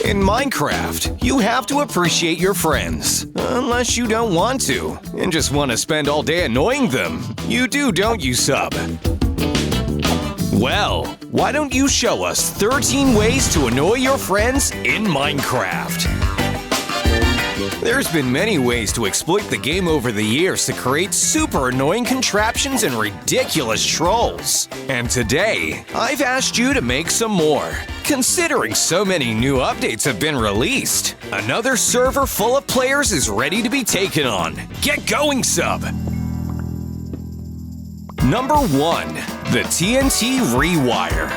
In Minecraft, you have to appreciate your friends. Unless you don't want to, and just want to spend all day annoying them. You do, don't you, Sub? Well, why don't you show us 13 ways to annoy your friends in Minecraft? There's been many ways to exploit the game over the years to create super annoying contraptions and ridiculous trolls. And today, I've asked you to make some more. Considering so many new updates have been released, another server full of players is ready to be taken on. Get going, Sub! Number 1. The TNT Rewire.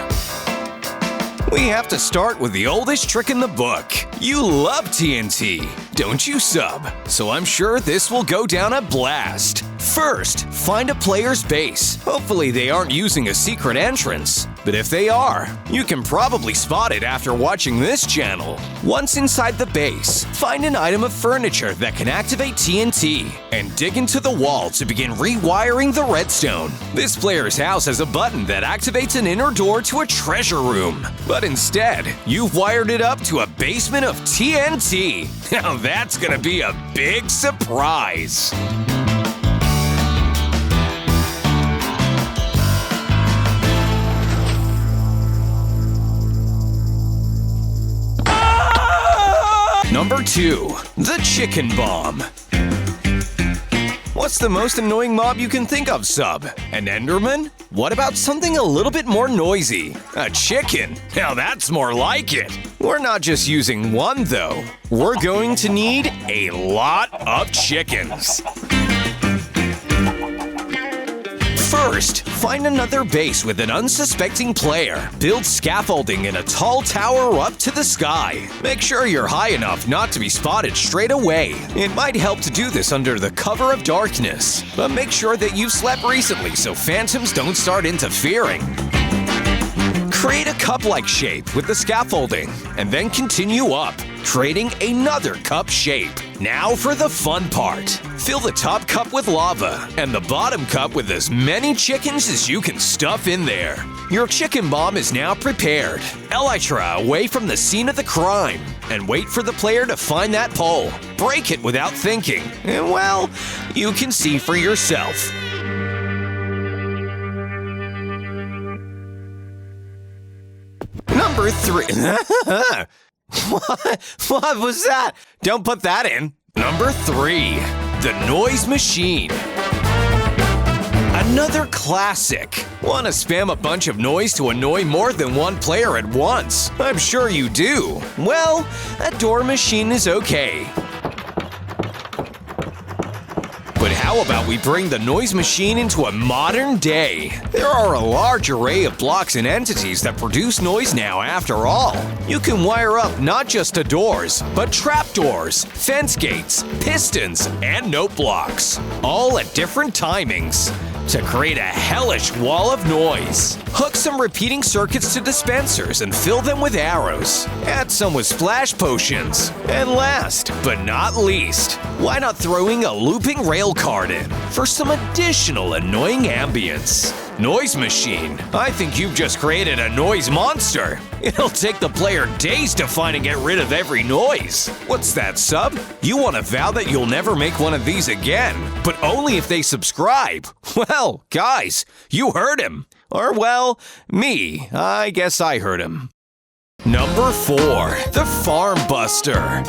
We have to start with the oldest trick in the book. You love TNT, don't you, Sub? So I'm sure this will go down a blast. First, find a player's base. Hopefully they aren't using a secret entrance. But if they are, you can probably spot it after watching this channel. Once inside the base, find an item of furniture that can activate TNT, and dig into the wall to begin rewiring the redstone. This player's house has a button that activates an inner door to a treasure room. But instead, you've wired it up to a basement of TNT. Now that's gonna be a big surprise. Number 2. The Chicken Bomb. What's the most annoying mob you can think of, Sub? An Enderman? What about something a little bit more noisy? A chicken? Now that's more like it. We're not just using one, though. We're going to need a lot of chickens. First, find another base with an unsuspecting player. Build scaffolding in a tall tower up to the sky. Make sure you're high enough not to be spotted straight away. It might help to do this under the cover of darkness, but make sure that you've slept recently so phantoms don't start interfering. Create a cup-like shape with the scaffolding, and then continue up, creating another cup shape. Now for the fun part. Fill the top cup with lava, and the bottom cup with as many chickens as you can stuff in there. Your chicken bomb is now prepared. Elytra away from the scene of the crime, and wait for the player to find that pole. Break it without thinking, and well, you can see for yourself. Number 3. What was that? Don't put that in. Number 3. The Noise Machine. Another classic. Want to spam a bunch of noise to annoy more than one player at once? I'm sure you do. Well, a door machine is okay. But how about we bring the noise machine into a modern day? There are a large array of blocks and entities that produce noise now after all. You can wire up not just to doors, but trapdoors, fence gates, pistons, and note blocks, all at different timings, to create a hellish wall of noise. Hook some repeating circuits to dispensers and fill them with arrows. Add some with splash potions. And last, but not least, why not throwing a looping rail card in for some additional annoying ambience? Noise machine. I think you've just created a noise monster. It'll take the player days to find and get rid of every noise. What's that, Sub? You want to vow that you'll never make one of these again, but only if they subscribe. Well, guys, you heard him. Or, well, me. I guess I heard him. Number 4. The Farm Buster.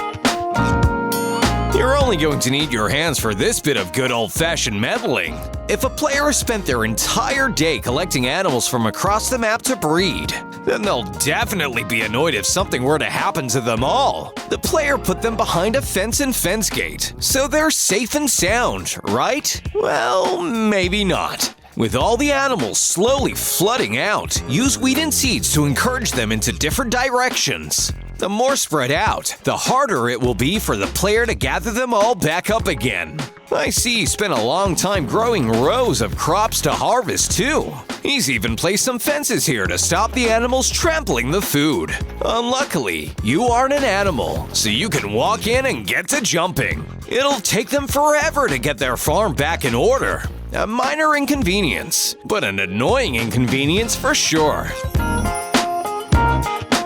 You're only going to need your hands for this bit of good old-fashioned meddling. If a player has spent their entire day collecting animals from across the map to breed, then they'll definitely be annoyed if something were to happen to them all. The player put them behind a fence and fence gate, so they're safe and sound, right? Well, maybe not. With all the animals slowly flooding out, use wheat and seeds to encourage them into different directions. The more spread out, the harder it will be for the player to gather them all back up again. I see he spent a long time growing rows of crops to harvest too. He's even placed some fences here to stop the animals trampling the food. Unluckily, you aren't an animal, so you can walk in and get to jumping. It'll take them forever to get their farm back in order. A minor inconvenience, but an annoying inconvenience for sure.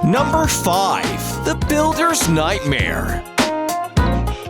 Number 5. The builder's nightmare.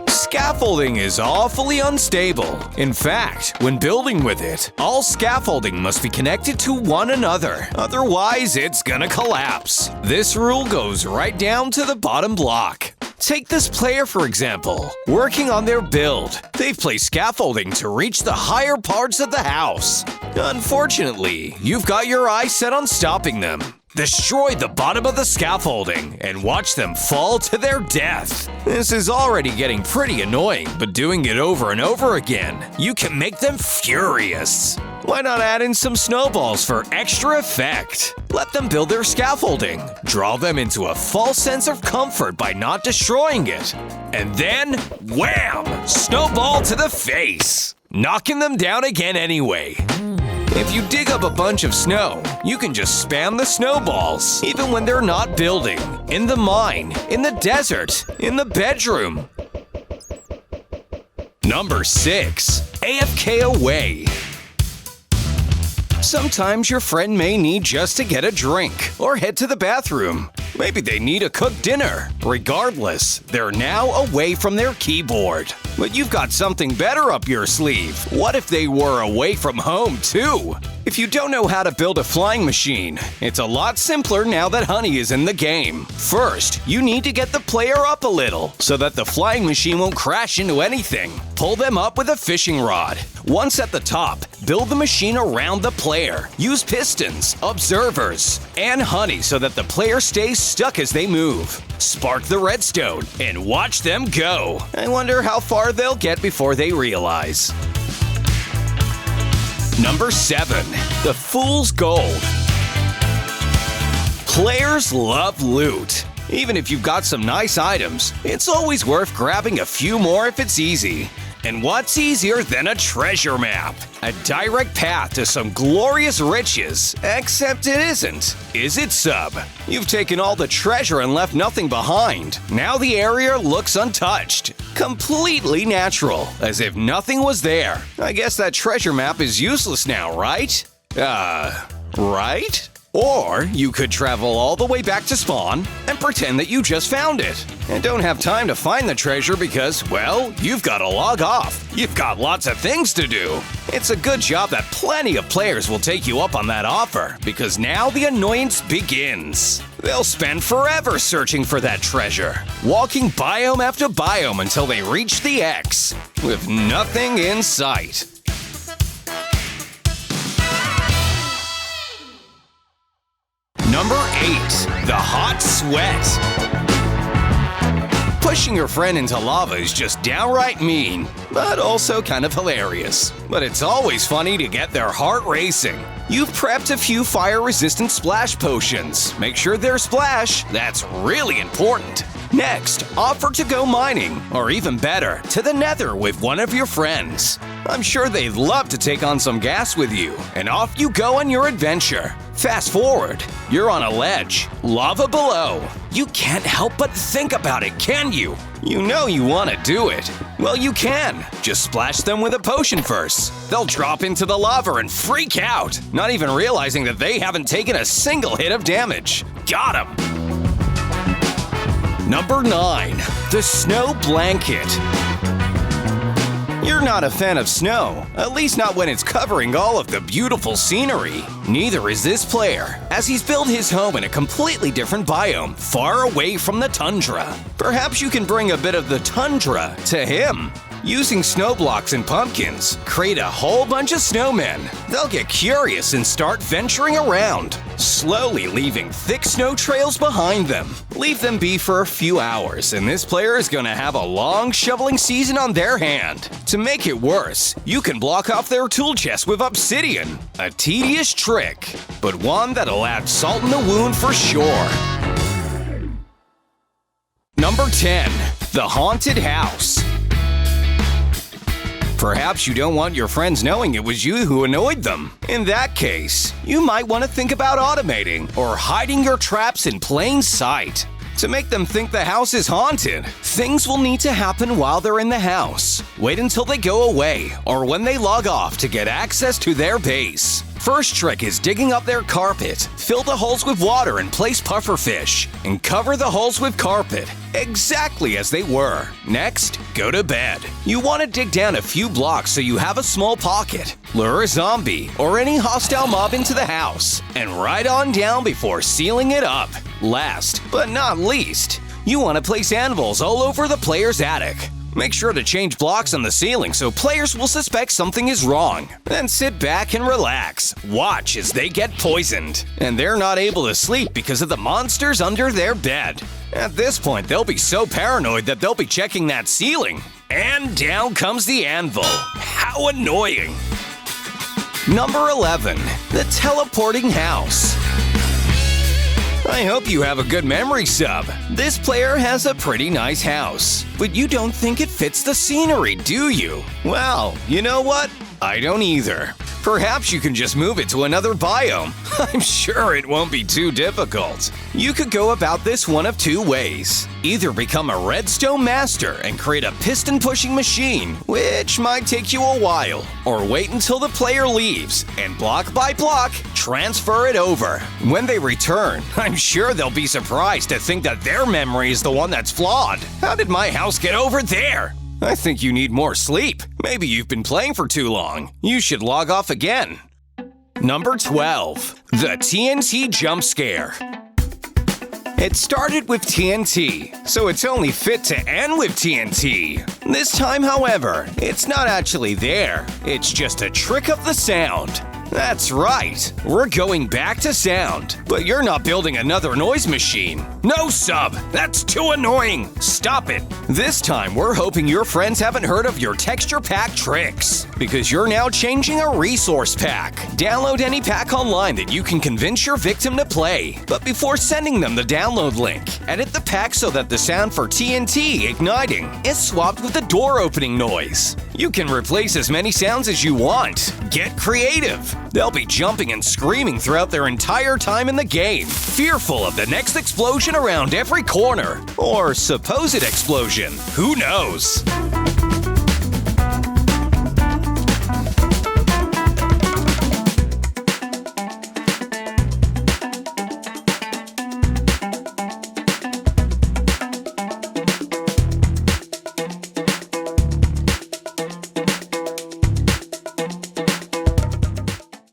Scaffolding is awfully unstable. In fact, when building with it, all scaffolding must be connected to one another. Otherwise, it's gonna collapse. This rule goes right down to the bottom block. Take this player, for example. Working on their build, they've placed scaffolding to reach the higher parts of the house. Unfortunately, you've got your eyes set on stopping them. Destroy the bottom of the scaffolding and watch them fall to their death. This is already getting pretty annoying, but doing it over and over again, you can make them furious. Why not add in some snowballs for extra effect? Let them build their scaffolding. Draw them into a false sense of comfort by not destroying it. And then, wham! Snowball to the face! Knocking them down again anyway. If you dig up a bunch of snow, you can just spam the snowballs, even when they're not building. In the mine, in the desert, in the bedroom. Number 6. AFK Away. Sometimes your friend may need just to get a drink or head to the bathroom. Maybe they need a cooked dinner. Regardless, they're now away from their keyboard. But you've got something better up your sleeve. What if they were away from home too? If you don't know how to build a flying machine, it's a lot simpler now that Honey is in the game. First, you need to get the player up a little so that the flying machine won't crash into anything. Pull them up with a fishing rod. Once at the top, build the machine around the player. Use pistons, observers, and Honey so that the player stays stuck as they move. Spark the redstone and watch them go. I wonder how far they'll get before they realize. Number 7. The Fool's Gold. Players love loot. Even if you've got some nice items, it's always worth grabbing a few more if it's easy. And what's easier than a treasure map? A direct path to some glorious riches. Except it isn't. Is it, Sub? You've taken all the treasure and left nothing behind. Now the area looks untouched. Completely natural, as if nothing was there. I guess that treasure map is useless now, right? Right? Or you could travel all the way back to spawn and pretend that you just found it. And don't have time to find the treasure because, well, you've got to log off. You've got lots of things to do. It's a good job that plenty of players will take you up on that offer because now the annoyance begins. They'll spend forever searching for that treasure, walking biome after biome until they reach the X, with nothing in sight. Number 8. The Hot Sweat. Pushing your friend into lava is just downright mean, but also kind of hilarious. But it's always funny to get their heart racing. You've prepped a few fire-resistant splash potions. Make sure they're splash, that's really important. Next, offer to go mining, or even better, to the nether with one of your friends. I'm sure they'd love to take on some gas with you, and off you go on your adventure. Fast forward, you're on a ledge, lava below. You can't help but think about it, can you? You know you want to do it. Well, you can. Just splash them with a potion first. They'll drop into the lava and freak out, not even realizing that they haven't taken a single hit of damage. Got 'em! Number 9. The Snow Blanket. You're not a fan of snow, at least not when it's covering all of the beautiful scenery. Neither is this player, as he's built his home in a completely different biome, far away from the tundra. Perhaps you can bring a bit of the tundra to him. Using snow blocks and pumpkins, create a whole bunch of snowmen. They'll get curious and start venturing around, slowly leaving thick snow trails behind them. Leave them be for a few hours, and this player is going to have a long shoveling season on their hand. To make it worse, you can block off their tool chest with obsidian. A tedious trick, but one that'll add salt in the wound for sure. Number 10. The Haunted House. Perhaps you don't want your friends knowing it was you who annoyed them. In that case, you might want to think about automating or hiding your traps in plain sight. To make them think the house is haunted, things will need to happen while they're in the house. Wait until they go away or when they log off to get access to their base. First trick is digging up their carpet. Fill the holes with water and place pufferfish. And cover the holes with carpet, exactly as they were. Next, go to bed. You want to dig down a few blocks so you have a small pocket. Lure a zombie or any hostile mob into the house. And ride on down before sealing it up. Last, but not least, you want to place anvils all over the player's attic. Make sure to change blocks on the ceiling so players will suspect something is wrong. Then sit back and relax. Watch as they get poisoned. And they're not able to sleep because of the monsters under their bed. At this point, they'll be so paranoid that they'll be checking that ceiling. And down comes the anvil. How annoying! Number 11. The teleporting house. I hope you have a good memory sub. This player has a pretty nice house, but you don't think it fits the scenery, do you? Well, you know what? I don't either. Perhaps you can just move it to another biome. I'm sure it won't be too difficult. You could go about this one of two ways. Either become a redstone master and create a piston-pushing machine, which might take you a while, or wait until the player leaves and block by block, transfer it over. When they return, I'm sure they'll be surprised to think that their memory is the one that's flawed. How did my house get over there? I think you need more sleep. Maybe you've been playing for too long. You should log off again. Number 12. The TNT Jumpscare. It started with TNT, so it's only fit to end with TNT. This time, however, it's not actually there. It's just a trick of the sound. That's right, we're going back to sound. But you're not building another noise machine. No, sub, that's too annoying. Stop it. This time, we're hoping your friends haven't heard of your texture pack tricks, because you're now changing a resource pack. Download any pack online that you can convince your victim to play. But before sending them the download link, edit the pack so that the sound for TNT igniting is swapped with the door opening noise. You can replace as many sounds as you want. Get creative. They'll be jumping and screaming throughout their entire time in the game, fearful of the next explosion around every corner. Or supposed explosion. Who knows?